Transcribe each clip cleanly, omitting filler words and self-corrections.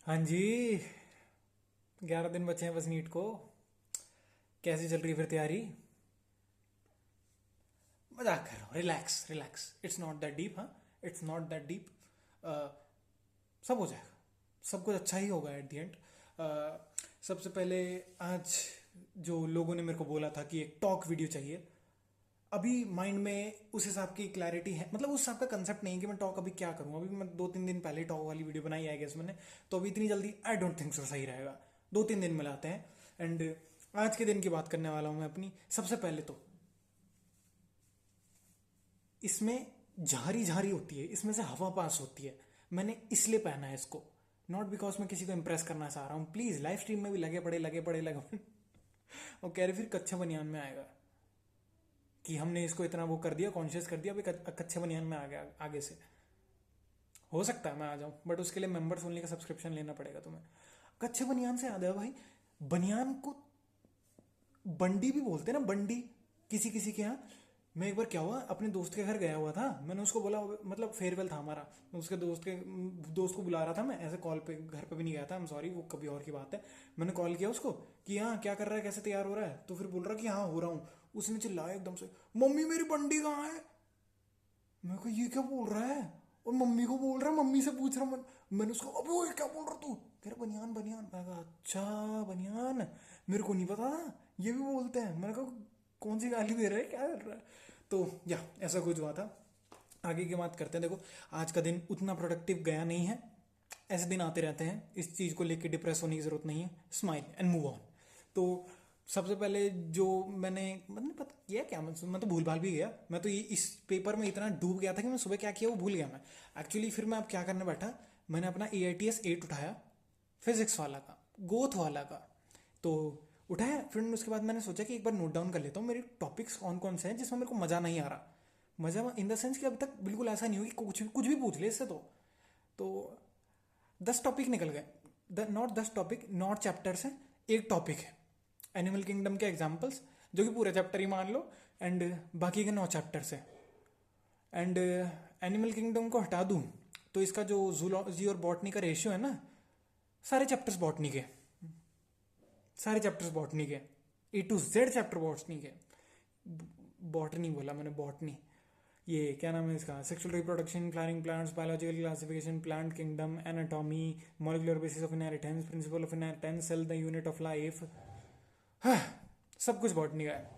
हाँ जी। 11 दिन बचे हैं बस नीट को। कैसी चल रही है फिर तैयारी? मजाक कर रहा हूँ। Relax relax, it's not that deep. हाँ, इट्स नॉट दैट डीप। सब हो जाएगा। सब कुछ अच्छा ही होगा एट द एंड। सबसे पहले, आज जो लोगों ने मेरे को बोला था कि एक टॉक वीडियो चाहिए, अभी माइंड में उस हिसाब की क्लैरिटी है। मतलब उस हिसाब का कंसेप्ट नहीं है कि मैं टॉक अभी क्या करूँ। अभी मैं 2-3 दिन पहले टॉक वाली वीडियो बनाई है गेस मैंने। तो अभी इतनी जल्दी आई डोंट थिंक सो सही रहेगा। 2-3 दिन मिलाते हैं। एंड आज के दिन की बात करने वाला हूँ मैं अपनी। सबसे पहले तो इसमें झारी झारी होती है, इसमें से हवा पास होती है। मैंने इसलिए पहना है इसको, नॉट बिकॉज मैं किसी को इंप्रेस करना चाह रहा हूँ। प्लीज लाइव स्ट्रीम में भी लगे पड़े लगे पड़े लगे पड़े। और कह रहे फिर कच्चे बनियान में आएगा कि हमने इसको इतना वो कर दिया, कॉन्शियस कर दिया, अभी कच्चे बनियान में आ गया आगे से। हो सकता है मैं आ जाऊं, बट उसके लिए मेंबर्स ओनली का सब्सक्रिप्शन लेना पड़ेगा तुम्हें। कच्चे बनियान से याद है भाई, बनियान को बंडी भी बोलते हैं ना, बंडी, किसी किसी के यहाँ। मैं एक बार क्या हुआ, अपने दोस्त के घर गया हुआ था। मैंने उसको बोला, मतलब फेयरवेल था हमारा। मैं उसके दोस्त को बुला रहा था। मैं ऐसे कॉल पे, घर पे भी नहीं गया था। आई एम सॉरी, वो कभी और की बात है। मैंने कॉल किया उसको कि हाँ क्या कर रहा है, कैसे तैयार हो रहा है। तो फिर बोल रहा कि हाँ हो रहा हूँ। उसने चिल्लाया एकदम से, मम्मी मेरी बंडी कहाँ है। मैं को ये क्या बोल रहा है, और मम्मी को बोल रहा है, मम्मी से पूछ रहा हूँ। मैंने उसको, अबे वो क्या बोल रहा तू। कह रहा बनियान बनियान। मैं कहा अच्छा बनियान, मेरे को नहीं पता था ये भी बोलते हैं। मैंने कहा कौन सी गाली दे रहा है, क्या कर रहा है। तो या ऐसा कुछ हुआ था। आगे की बात करते हैं। देखो, आज का दिन उतना प्रोडक्टिव गया नहीं है। ऐसे दिन आते रहते हैं, इस चीज़ को लेकर डिप्रेस होने की ज़रूरत नहीं है। Smile and move on. तो सबसे पहले जो मैंने पता किया क्या, मैं तो भूल भाल भी गया। मैं तो ये इस पेपर में इतना डूब गया था कि मैं सुबह क्या किया वो भूल गया मैं। एक्चुअली फिर मैं अब क्या करने बैठा, मैंने अपना AITS 8 उठाया, फिजिक्स वाला का, गोथ वाला का। तो उठाया, फिर उसके बाद मैंने सोचा कि एक बार नोट डाउन कर लेता हूँ मेरे टॉपिक्स कौन कौन से हैं जिसमें मेरे को मज़ा नहीं आ रहा। मज़ा इन द सेंस कि अब तक बिल्कुल ऐसा नहीं हुआ कि कुछ कुछ भी पूछ ले इससे। तो 10 टॉपिक निकल गए। नॉट 10 टॉपिक, नॉट चैप्टर्स हैं, एक टॉपिक है एनिमल किंगडम के एग्जाम्पल्स, जो कि पूरा चैप्टर ही मान लो। एंड बाकी के 9 चैप्टर्स हैं। एंड एनिमल किंगडम को हटा दूं तो इसका जो जूलॉजी और बॉटनी का रेशियो है ना, सारे चैप्टर्स बॉटनी के, सारे चैप्टर्स बॉटनी के, A to Z chapter botany के। बॉटनी बोला मैंने, बॉटनी। ये क्या नाम है इसका, sexual reproduction, flowering plants, biological classification, plant kingdom, anatomy, molecular basis of inheritance, principal of inheritance, cell the unit of life. हाँ, सब कुछ बॉटनी का है।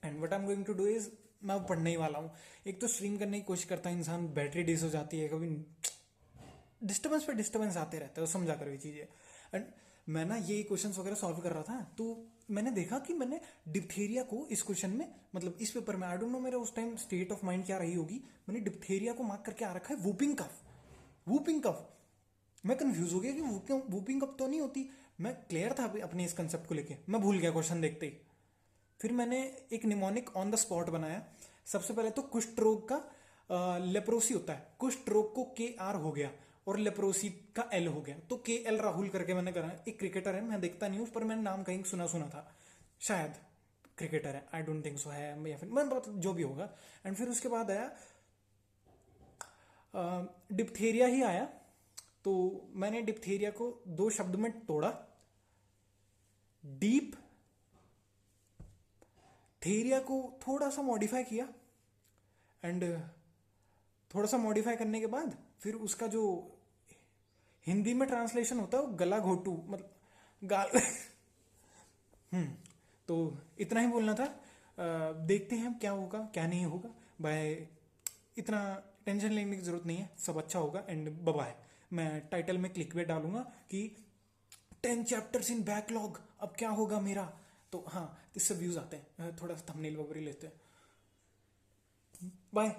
And what I am going to do is, मैं अब पढ़ने ही वाला हूँ। एक तो स्ट्रीम करने की कोशिश करता है इंसान, बैटरी डिस हो जाती है कभी, डिस्टर्बेंस पे डिस्टर्बेंस आते रहते हैं, समझा करो ये चीज़ें। एंड मैं ना ये क्वेश्चन वगैरह सॉल्व कर रहा था, तो मैंने देखा कि मैंने डिप्थेरिया को इस क्वेश्चन में, मतलब इस पेपर में, आई डोंट नो मेरा उस टाइम स्टेट ऑफ माइंड क्या रही होगी, मैंने डिप्थेरिया को मार्क करके आ रखा है वूपिंग कफ। Whooping cough. मैं कंफ्यूज हो गया कि वूपिंग कफ तो नहीं होती। मैं क्लियर था अपने इस कंसेप्ट को लेके, मैं भूल गया क्वेश्चन देखते ही। फिर मैंने एक निमोनिक ऑन द स्पॉट बनाया। सबसे पहले तो कुष्ठ रोग का लेप्रोसी होता है, कुष्ठ रोग को KR हो गया और लेप्रोसी का L हो गया, तो KL राहुल करके मैंने करा। एक क्रिकेटर है, मैं देखता नहीं हूँ, पर मैंने नाम कहीं सुना सुना था, शायद क्रिकेटर है, आई डोंट थिंक सो है, या फिर मैं जो भी होगा। एंड फिर उसके बाद आया डिप्थेरिया ही आया। तो मैंने डिप्थेरिया को 2 शब्द में तोड़ा, डीप थेरिया को थोड़ा सा मॉडिफाई किया। एंड थोड़ा सा मॉडिफाई करने के बाद फिर उसका जो हिंदी में ट्रांसलेशन होता है वो गला घोटू, मतलब गाल। तो इतना ही बोलना था। देखते हैं क्या होगा क्या नहीं होगा। बाय, इतना टेंशन लेने की जरूरत नहीं है, सब अच्छा होगा। एंड बाय, मैं टाइटल में क्लिक पे डालूंगा कि 10 चैप्टर्स इन बैकलॉग, अब क्या होगा मेरा। तो हाँ, इससे व्यूज आते हैं, थोड़ा सा थंबनेल वगैरह लेते हैं। बाय।